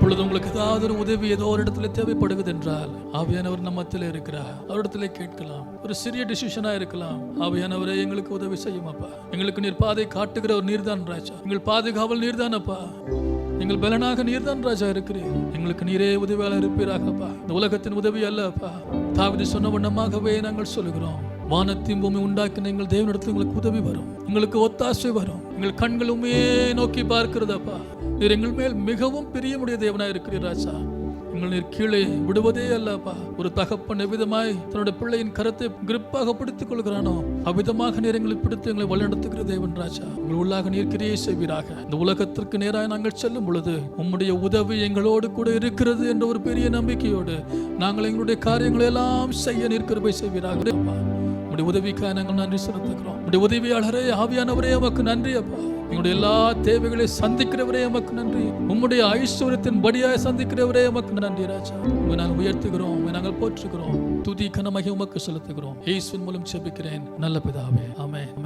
இப்பொழுது உங்களுக்கு ஏதாவது ஒரு உதவி ஏதோ ஒரு இடத்துல தேவைப்படுகிறது என்றால் ஆவியானவர் நம்மத்தில் இருக்கிறார். அவரிடத்துல கேட்கலாம். ஒரு சிறிய டிசிஷனா இருக்கலாம். ஆவியானவரே எங்களுக்கு உதவி செய்யும் அப்பா. எங்களுக்கு நீர் பாதை காட்டுகிற ஒரு நீர்தான் ராஜா. எங்கள் பாதுகாவல் நீர்தான் அப்பா. எங்கள் பலனாக நீர்தான் ராஜா இருக்கிறீர். எங்களுக்கு நீரே உதவியாளர் இருப்பீராகப்பா. இந்த உலகத்தின் உதவி அல்லப்பா. தாவீது சொன்ன வண்ணமாகவே நாங்கள் சொல்லுகிறோம். வானத்தையும் பூமி உண்டாக்கின எங்கள் தேவனிடத்தில் எங்களுக்கு உதவி வரும். எங்களுக்கு ஒத்தாசை வரும். எங்கள் கண்களுமே நோக்கி பார்க்கிறதப்பா. நீர் எங்கள் மேல் மிகவும் பிரியமுடைய தேவனாய் இருக்கிறீர் ராஜா. எங்கள் நீர் கீழே விடுவதே அல்லப்பா. ஒரு தகப்பன் எவ்விதமாய் தன்னுடைய பிள்ளையின் கரத்தை கிரிப்பாக பிடித்துக் கொள்கிறானோ அவ்விதமாக நீர் எங்களை பிடித்து எங்களை வழிநடத்துகிற தேவன் ராஜா. உங்கள் உள்ளாக நீர் கிரியை செய்வீராக. இந்த உலகத்திற்கு நேராக நாங்கள் செல்லும் பொழுது உம்முடைய உதவி எங்களோடு கூட இருக்கிறது என்ற ஒரு பெரிய நம்பிக்கையோடு நாங்கள் எங்களுடைய காரியங்களை எல்லாம் செய்ய நீர் கிருபை செய்வீராக. உம்முடைய உதவிக்காக நாங்கள் நன்றி செலுத்துகிறோம். உம்முடைய உதவியாளரே ஆவியானவரே உமக்கு நன்றி அப்பா. எங்களுடைய எல்லா தேவைகளை சந்திக்கிறவரே உமக்கு நன்றி. உம்முடைய ஐஸ்வர்யத்தின் படியாய் சந்திக்கிறவரே உமக்கு நன்றி ராஜா. உம்மை நாங்கள் உயர்த்துகிறோம். உம்மை நாங்கள் போற்றுகிறோம். துதி கனமகிமை உமக்கு செலுத்துகிறோம். இயேசுவின் மூலம் ஜெபிக்கிறேன் நல்ல பிதாவே. ஆமென்.